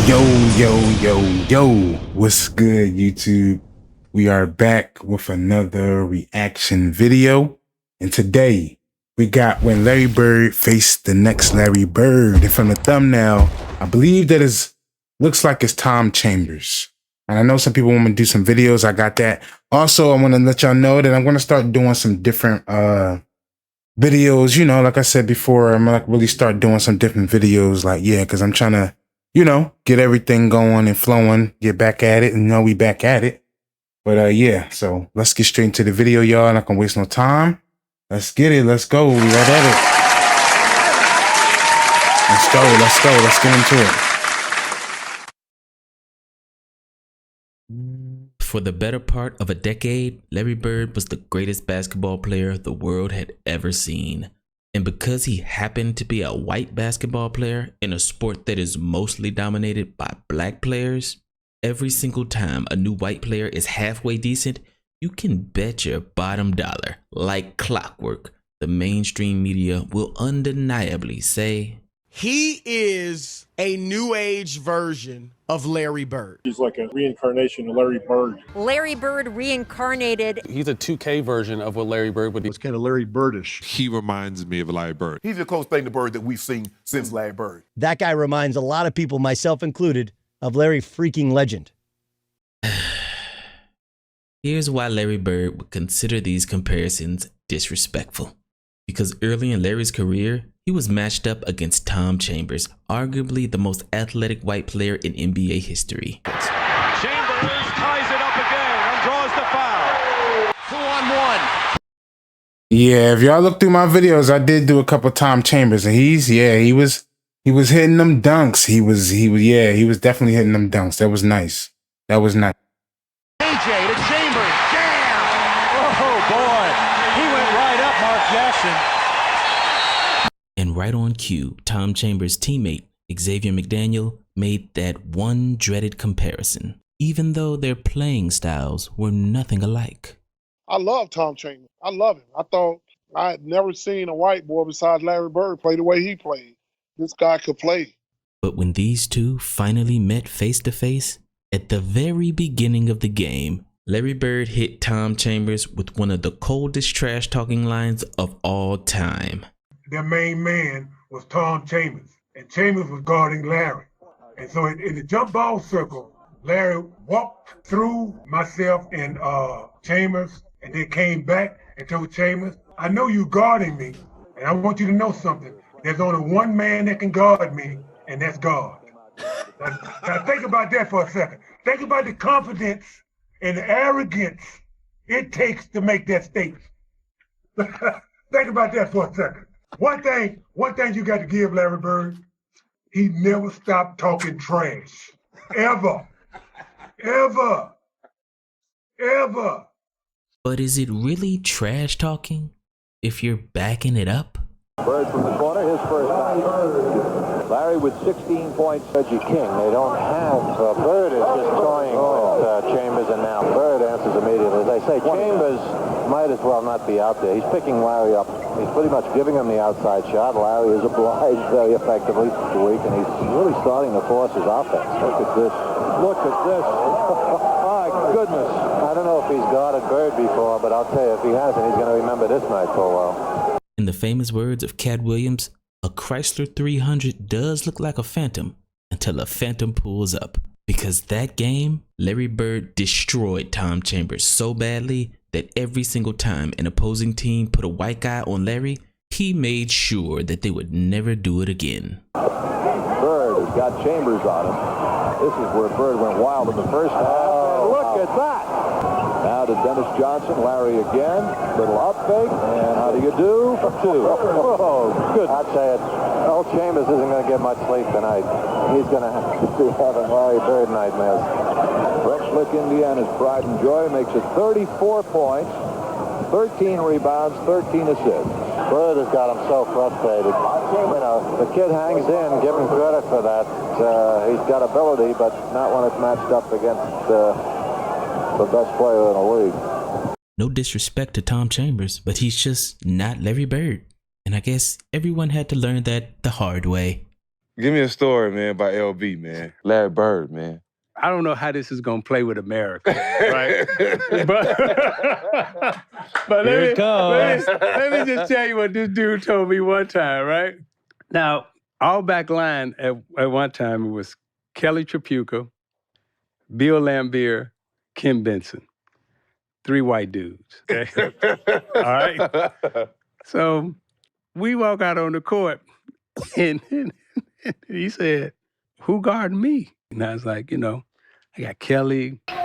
Yo, yo, yo, yo, what's good, YouTube? We are back with another reaction video. And today, we got when Larry Bird faced the next Larry Bird. And from the thumbnail, I believe that looks like it's Tom Chambers. And I know some people want me to do some videos. I got that. Also, I want to let y'all know that I'm going to start doing some different videos. You know, like I said before, I'm going to really start doing some different videos. Like, yeah, because I'm trying to, you know, get everything going and flowing, get back at it, and know we back at it. But yeah, so let's get straight into the video, y'all. I'm not gonna waste no time. Let's get it. Let's go. We right at it. Let's go. Let's go. Let's get into it. For the better part of a decade, Larry Bird was the greatest basketball player the world had ever seen. And because he happened to be a white basketball player in a sport that is mostly dominated by black players, every single time a new white player is halfway decent, you can bet your bottom dollar, like clockwork, the mainstream media will undeniably say, he is a new age version of Larry Bird. He's like a reincarnation of Larry Bird. Larry Bird reincarnated. He's a 2K version of what Larry Bird would be. It's kind of Larry Birdish. He reminds me of Larry Bird. He's the closest thing to Bird that we've seen since Larry Bird. That guy reminds a lot of people, myself included, of Larry freaking Legend. Here's why Larry Bird would consider these comparisons disrespectful. Because early in Larry's career, he was matched up against Tom Chambers, arguably the most athletic white player in NBA history. Chambers ties it up again and draws the foul. 2-on-1. Yeah, if y'all look through my videos, I did do a couple Tom Chambers, and he was hitting them dunks. He was definitely hitting them dunks. That was nice. That was nice. AJ to Chambers, jam! Oh boy, he went right up Mark Jackson. And right on cue, Tom Chambers' teammate, Xavier McDaniel, made that one dreaded comparison, even though their playing styles were nothing alike. I love Tom Chambers. I love him. I thought I had never seen a white boy besides Larry Bird play the way he played. This guy could play. But when these two finally met face to face, at the very beginning of the game, Larry Bird hit Tom Chambers with one of the coldest trash talking lines of all time. Their main man was Tom Chambers, and Chambers was guarding Larry. And so in the jump ball circle, Larry walked through myself and Chambers, and then came back and told Chambers, I know you guarding me, and I want you to know something. There's only one man that can guard me, and that's God. Now think about that for a second. Think about the confidence and the arrogance it takes to make that statement. Think about that for a second. One thing you got to give Larry Bird, he never stopped talking trash. Ever. Ever. Ever. But is it really trash talking if you're backing it up? Bird from the corner, his first night. Larry with 16 points. Reggie King. They don't have. Bird is just toying with Chambers, and now Bird answers immediately. They say Chambers might as well not be out there. He's picking Larry up. He's pretty much giving him the outside shot. Larry is obliged very effectively this week, and he's really starting to force his offense. Look at this. Look at this. My goodness. I don't know if he's guarded Bird before, but I'll tell you, if he hasn't, he's going to remember this night for a while. In the famous words of Cat Williams, a Chrysler 300 does look like a phantom until a phantom pulls up. Because that game, Larry Bird destroyed Tom Chambers so badly that every single time an opposing team put a white guy on Larry, he made sure that they would never do it again. Bird has got Chambers on him. This is where Bird went wild in the first half. Look at that! Now to Dennis Johnson, Larry again, little up fake, and how do you do? For two. Oh, good. I'll tell you, old Chambers isn't going to get much sleep tonight. He's going to be having Larry Bird nightmares. Brunswick, Indiana's pride and joy, makes it 34 points, 13 rebounds, 13 assists. Bird has got him so frustrated. You know, the kid hangs in, give him credit for that. He's got ability, but not when it's matched up against the best player in the league. No disrespect to Tom Chambers, but he's just not Larry Bird. And I guess everyone had to learn that the hard way. Give me a story, man, about LB, man. Larry Bird, man. I don't know how this is going to play with America, right? but let me just tell you what this dude told me one time, right? Now, our back line at one time, it was Kelly Tripucka, Bill Laimbeer, Ken Benson. 3 white dudes, okay? All right? So we walk out on the court, and he said, who guarding me? And I was like, I got Kelly. Bird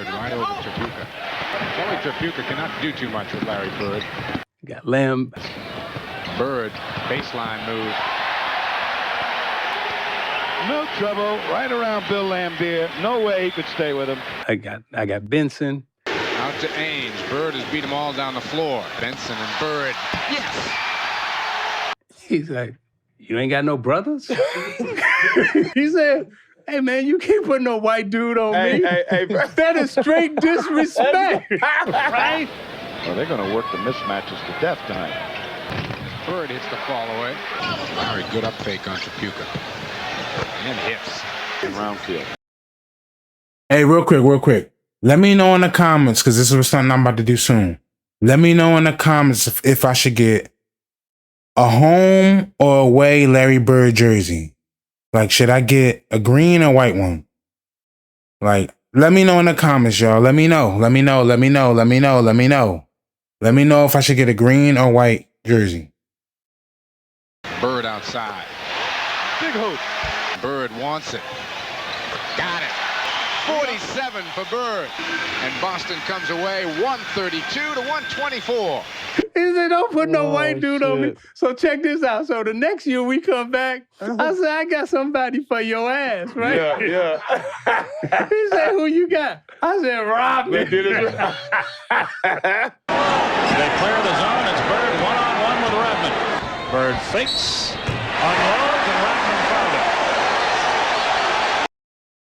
right over Tripucka. Kelly Tripucka cannot do too much with Larry Bird. Got Lamb. Bird, baseline move. No trouble, right around Bill Laimbeer. No way he could stay with him. I got Benson. Out to Ainge. Bird has beat them all down the floor. Benson and Bird. Yes! He's like, you ain't got no brothers? He said, hey, man, you can't put no white dude on me. Hey, that is straight disrespect, right? Well, they're going to work the mismatches to death tonight. Bird hits the fall away. Very good up fake on Tripucka. And hits. Round field. Hey, real quick. Let me know in the comments, because this is something I'm about to do soon. Let me know in the comments if I should get a home or away Larry Bird jersey. Like, should I get a green or white one? Like, let me know in the comments, y'all. Let me know if I should get a green or white jersey. Bird outside. Big hoop. Bird wants it. Got it. 47 for Bird. And Boston comes away 132 to 124. He said, don't put no white dude on me. So check this out. So the next year we come back, I said, I got somebody for your ass, right? Yeah. He said, who you got? I said, Rob. They clear the zone. It's Bird one-on-one with Rodman. Bird fakes, unloads, and Rodman fouled it.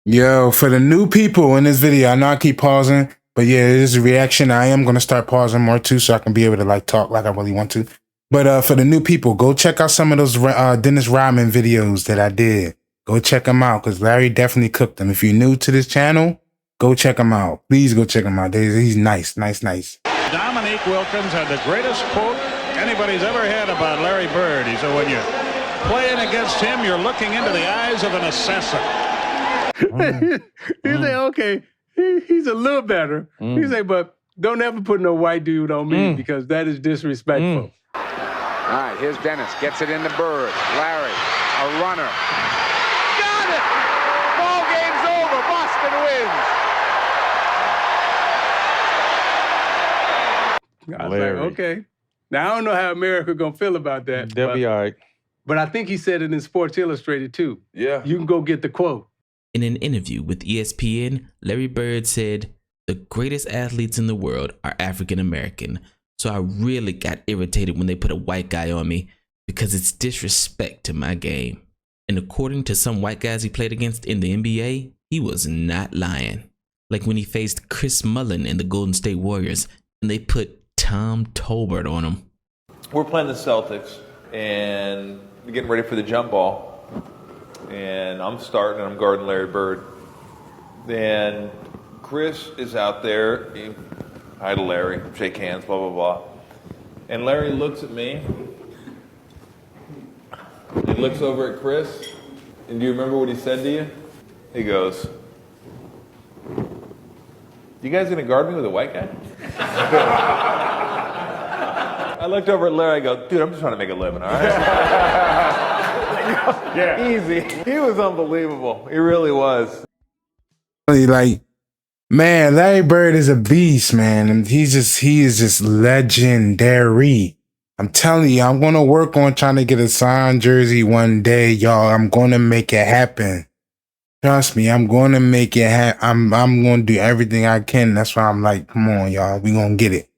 Yo, for the new people in this video, I know I keep pausing, but yeah, it is a reaction. I am going to start pausing more too, so I can be able to like talk like I really want to. But for the new people, go check out some of those Dennis Rodman videos that I did. Go check them out, because Larry definitely cooked them. If you're new to this channel, go check him out. Please go check him out. He's nice. Dominique Wilkins had the greatest quote anybody's ever had about Larry Bird. He said, when you're playing against him, you're looking into the eyes of an assassin. He said, okay, he's a little better. He said, but don't ever put no white dude on me because that is disrespectful. All right, here's Dennis. Gets it into Bird. Larry, a runner. Got it! Ball game's over. Boston wins. I was like, okay. Now, I don't know how America going to feel about that. They'll be all right. But I think he said it in Sports Illustrated, too. Yeah. You can go get the quote. In an interview with ESPN, Larry Bird said, the greatest athletes in the world are African American. So I really got irritated when they put a white guy on me because it's disrespect to my game. And according to some white guys he played against in the NBA, he was not lying. Like when he faced Chris Mullin in the Golden State Warriors and they put Tom Tolbert on him. We're playing the Celtics and getting ready for the jump ball. And I'm starting and I'm guarding Larry Bird. Then Chris is out there. Hi to Larry, shake hands, blah, blah, blah. And Larry looks at me. He looks over at Chris. And do you remember what he said to you? He goes, you guys gonna guard me with a white guy? I looked over at Larry, I go, dude, I'm just trying to make a living, all right? Yeah. Easy. He was unbelievable. He really was. Like, man, Larry Bird is a beast, man. And he is just legendary. I'm telling you, I'm going to work on trying to get a signed jersey one day, y'all. I'm going to make it happen. Trust me, I'm going to make it happen. I'm going to do everything I can. That's why I'm like, come on, y'all. We going to get it.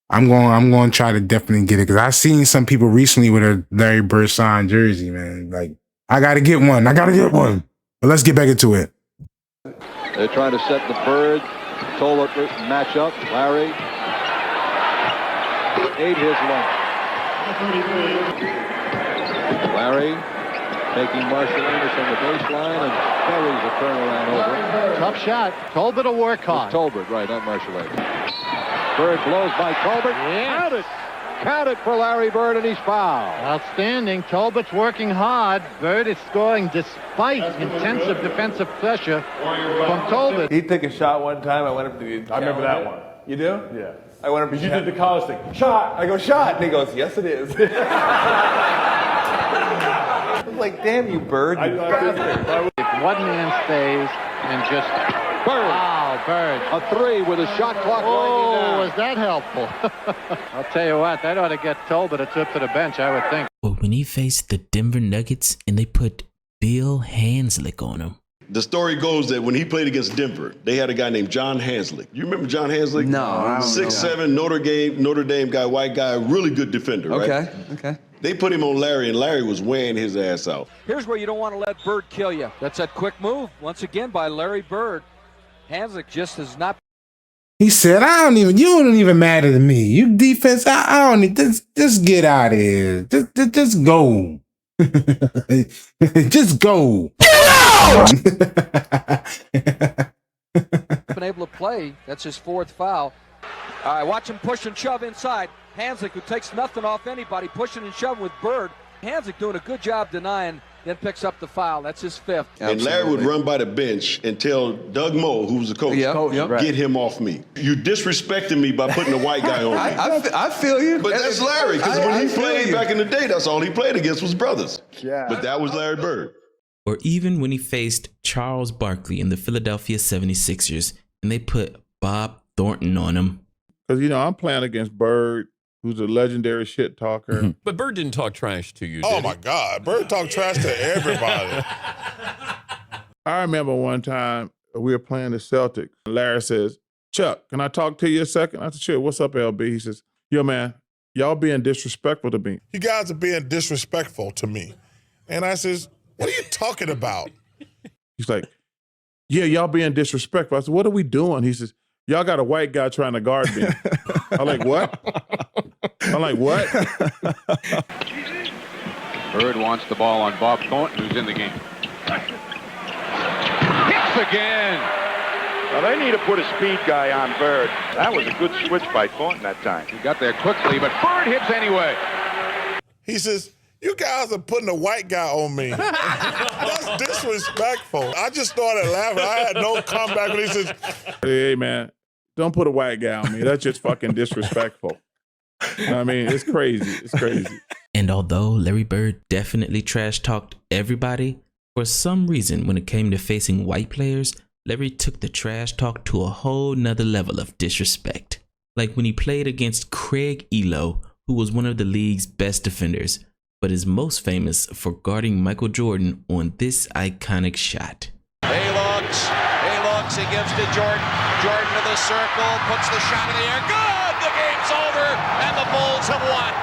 I'm going to try to definitely get it, because I've seen some people recently with a Larry Bird signed jersey, man. Like, I got to get one. But let's get back into it. They're trying to set the Bird Tolbert matchup. Larry ate his lunch. Larry taking Marshall-Amos on the baseline and buries a turnaround over. Tough shot. Tolbert will work hard. Tolbert, right, not Marshall-Amos. Bird blows by Tolbert. Yeah. Count it. Count it for Larry Bird, and he's fouled. Outstanding. Tolbert's working hard. Bird is scoring despite intensive defensive pressure from Tolbert. He took a shot one time. I went up to the. I remember that one. You do? Yeah. I went up to You did the college thing. Shot. I go, shot. And he goes, yes, it is. I'm like, damn you, Bird. You bastard. If one man stays and just... Bird. Wow, Bird. A three with a shot clock winding down. Was that helpful? I'll tell you what, that ought to get Tolbert a trip to the bench, I would think. But when he faced the Denver Nuggets and they put Bill Hanslick on him. The story goes that when he played against Denver, they had a guy named John Hanslick. You remember John Hanslick? No, I don't know. 6'7", Notre Dame guy, white guy, really good defender, right? Okay. They put him on Larry, and Larry was wearing his ass out. Here's where you don't want to let Bird kill you. That's that quick move, once again, by Larry Bird. Hanslick just has not. He said, you don't even matter to me. You defense, I don't need, just get out of here. Just go. Just go. Get out! Been able to play. That's his fourth foul. All right, watch him push and shove inside. Hanslick, who takes nothing off anybody, pushing and shoving with Bird. Hanslick doing a good job denying, then picks up the foul. That's his fifth. And Larry would run by the bench and tell Doug Moe, who was the coach, get him off me. You disrespecting me by putting a white guy on me. I feel you. But that's Larry, because when he played back in the day, that's all he played against was brothers. Yeah. But that was Larry Bird. Or even when he faced Charles Barkley in the Philadelphia 76ers and they put Bob Thornton on him. Because, I'm playing against Bird, who's a legendary shit talker. But Bird didn't talk trash to you, Oh, my God. Bird talked trash to everybody. I remember one time we were playing the Celtics. Larry says, Chuck, can I talk to you a second? I said, sure. What's up, LB? He says, yo, man, y'all being disrespectful to me. You guys are being disrespectful to me. And I says, what are you talking about? He's like, yeah, y'all being disrespectful. I said, what are we doing? He says, y'all got a white guy trying to guard me. I'm like, what? Bird wants the ball on Bob Thornton, who's in the game. Hits again. Now they need to put a speed guy on Bird. That was a good switch by Thornton that time. He got there quickly, but Bird hits anyway. He says, you guys are putting a white guy on me. That's disrespectful. I just started laughing. I had no comeback when he says, hey, man, don't put a white guy on me. That's just fucking disrespectful. I mean, it's crazy. It's crazy. And although Larry Bird definitely trash talked everybody, for some reason when it came to facing white players, Larry took the trash talk to a whole nother level of disrespect. Like when he played against Craig Elo, who was one of the league's best defenders, but is most famous for guarding Michael Jordan on this iconic shot. He looks, he gives to Jordan. Jordan to the circle, puts the shot in the air. Good! The game's over, and the Bulls have won.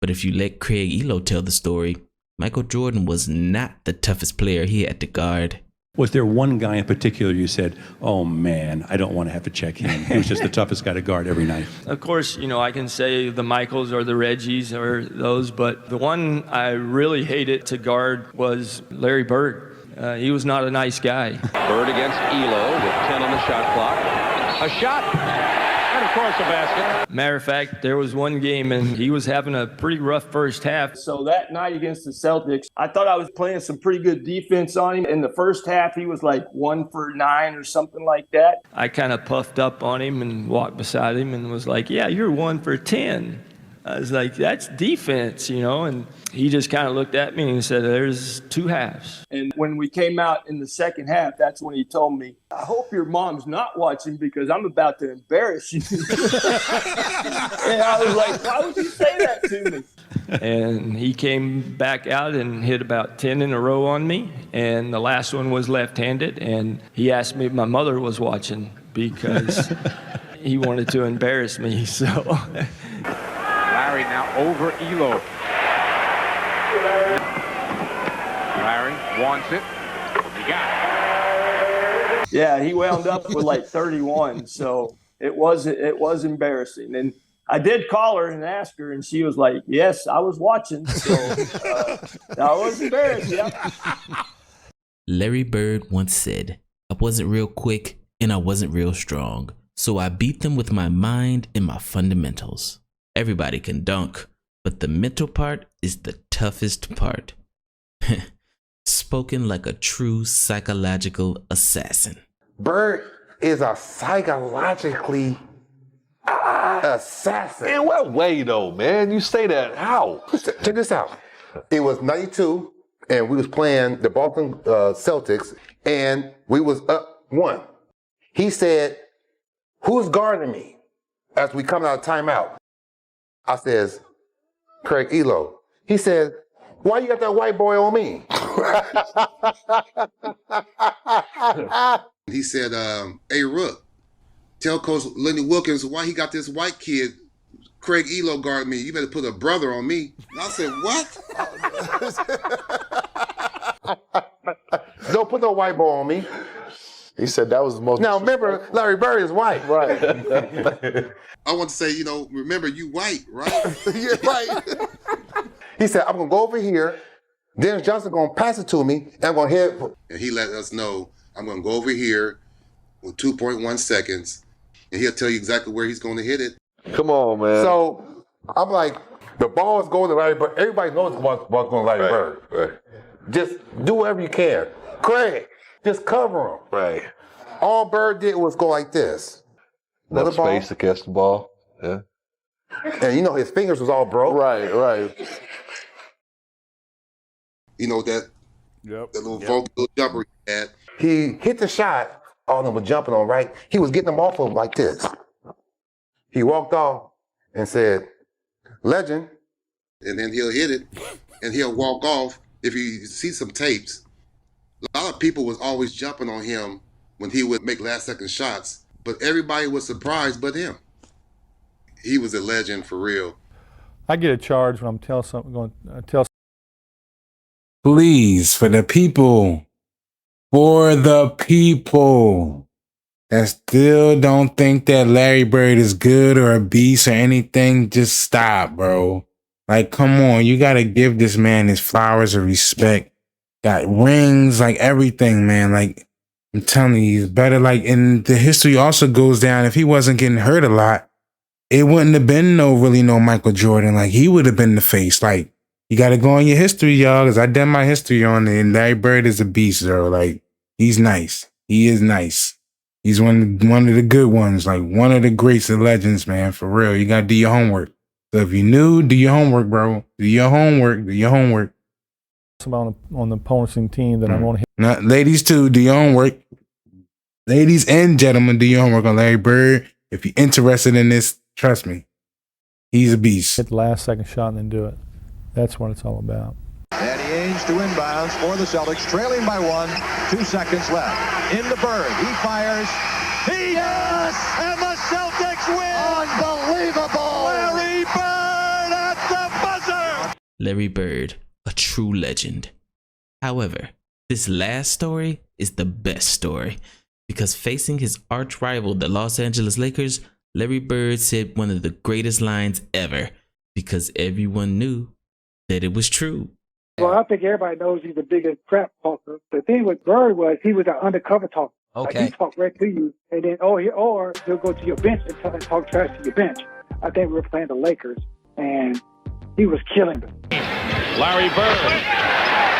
But if you let Craig Elo tell the story, Michael Jordan was not the toughest player he had to guard. Was there one guy in particular you said, oh man, I don't want to have to check him. He was just the toughest guy to guard every night. Of course, I can say the Michaels or the Reggies or those, but the one I really hated to guard was Larry Bird. He was not a nice guy. Bird against Elo with 10 on the shot clock. A shot, and of course a basket. Matter of fact, there was one game and he was having a pretty rough first half. So that night against the Celtics, I thought I was playing some pretty good defense on him. In the first half, he was like 1 for 9 or something like that. I kind of puffed up on him and walked beside him and was like, yeah, you're 1 for 10. I was like, that's defense, and he just kind of looked at me and said, there's 2 halves. And when we came out in the second half, that's when he told me, I hope your mom's not watching because I'm about to embarrass you. And I was like, why would you say that to me? And he came back out and hit about 10 in a row on me. And the last one was left-handed. And he asked me if my mother was watching because he wanted to embarrass me, so... Larry now over Elo. Larry wants it. He got it. Yeah, he wound up with like 31, so it was embarrassing. And I did call her and ask her, and she was like, yes, I was watching. So I was embarrassed, yeah. Larry Bird once said, I wasn't real quick and I wasn't real strong, so I beat them with my mind and my fundamentals. Everybody can dunk, but the mental part is the toughest part. Spoken like a true psychological assassin. Bird is a psychologically assassin. In what way, though, man? You say that how? Check this out. It was 92, and we was playing the Boston Celtics, and we was up 1. He said, who's guarding me as we come out of timeout? I says, Craig Elo. He said, why you got that white boy on me? He said, hey, Rook, tell Coach Lenny Wilkins why he got this white kid, Craig Elo, guard me. You better put a brother on me. And I said, what? Don't put no white boy on me. He said that was the most... Now, remember, Larry Bird is white. Right. I want to say, remember, you white, right? Yeah, right. He said, I'm going to go over here. Dennis Johnson going to pass it to me, and I'm going to hit. And he let us know, I'm going to go over here with 2.1 seconds, and he'll tell you exactly where he's going to hit it. Come on, man. So I'm like, the ball is going to Larry Bird. Everybody knows the ball's going to Larry Bird. Right. Just do whatever you can. Craig, just cover him. Right. All Bird did was go like this. Left space against the ball. Yeah. And his fingers was all broke. Right. That little vocal jumper he had. He hit the shot, all of them were jumping on, right? He was getting them off of him like this. He walked off and said, legend. And then he'll hit it, and he'll walk off. If you see some tapes, a lot of people was always jumping on him when he would make last-second shots, but everybody was surprised but him. He was a legend for real. I get a charge when I'm telling something. Please, for the people that still don't think that Larry Bird is good or a beast or anything, just stop, bro. Like, come on, you gotta give this man his flowers of respect. Got rings, like everything, man. Like, I'm telling you, he's better. Like, and the history also goes down, if he wasn't getting hurt a lot, it wouldn't have been no Michael Jordan. Like, he would have been the face. Like, you got to go on your history, y'all, because I done my history on it, and Larry Bird is a beast, bro. Like, he's nice. He is nice. He's one of the good ones, like one of the greats and legends, man, for real. You got to do your homework. So if you new, do your homework, bro. Do your homework. On the opponent's team that I want to hit. Now, ladies, too, do your homework. Ladies and gentlemen, do your homework on Larry Bird. If you're interested in this, trust me, he's a beast. Hit the last second shot and then do it. That's what it's all about. Danny Ainge to inbounds for the Celtics, trailing by 1, 2 seconds left. In the Bird, he fires. Yes! And the Celtics win! Unbelievable! Larry Bird at the buzzer! Larry Bird, a true legend. However, this last story is the best story because facing his arch rival, the Los Angeles Lakers, Larry Bird said one of the greatest lines ever because everyone knew that it was true. Well, I think everybody knows he's the biggest crap talker. The thing with Bird was he was an undercover talker. Okay. Like he talked right to you, and then or he'll go to your bench and talk trash to your bench. I think we were playing the Lakers, and he was killing them. Larry Bird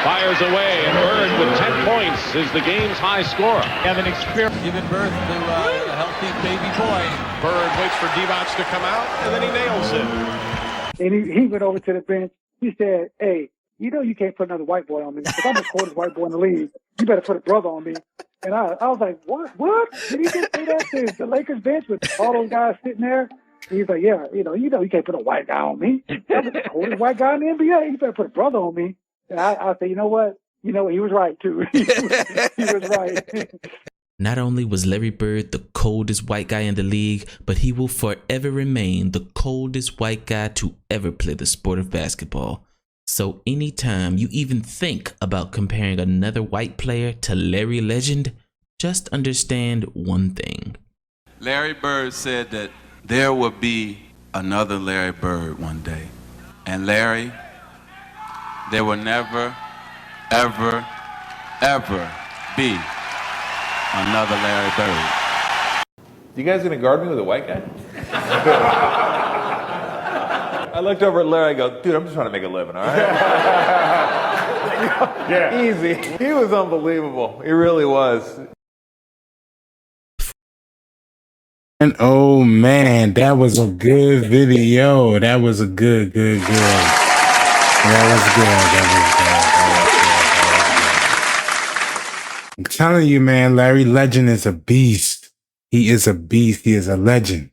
fires away, and Bird with 10 points is the game's high scorer. Having experience, giving birth to a healthy baby boy. Bird waits for Divac to come out, and then he nails it. And he went over to the bench. He said, hey, you can't put another white boy on me. Because I'm the coldest white boy in the league. You better put a brother on me. And I was like, what? Did he just say that to the Lakers bench with all those guys sitting there? And he's like, yeah, you can't put a white guy on me. I'm the coldest white guy in the NBA. You better put a brother on me. And I said, you know what? He was right, too. He was right. Not only was Larry Bird the coldest white guy in the league, but he will forever remain the coldest white guy to ever play the sport of basketball. So anytime you even think about comparing another white player to Larry Legend, just understand one thing. Larry Bird said that there will be another Larry Bird one day. And Larry, there will never, ever, ever be another Larry Bird. You guys gonna guard me with a white guy? I looked over at Larry, I go, dude, I'm just trying to make a living, all right? Yeah. Easy. He was unbelievable. He really was. And oh man, that was a good video. That was a good. That was good. I'm telling you, man, Larry Legend is a beast. He is a beast. He is a legend.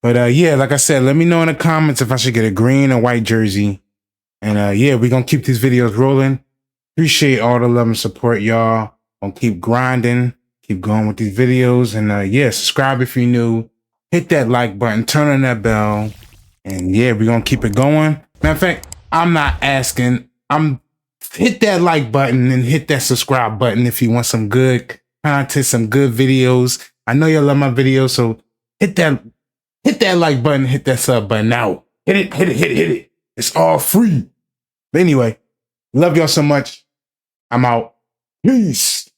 But yeah, like I said, let me know in the comments if I should get a green or white jersey. And yeah, we're gonna keep these videos rolling. Appreciate all the love and support, y'all. Gonna keep grinding, keep going with these videos. And yeah, subscribe if you're new. Hit that like button, turn on that bell. And yeah, we're gonna keep it going. Matter of fact, I'm not asking. Hit that like button and hit that subscribe button if you want some good content, some good videos. I know y'all love my videos, so hit that like button, hit that sub button now. Hit it. It's all free. But anyway, love y'all so much. I'm out. Peace.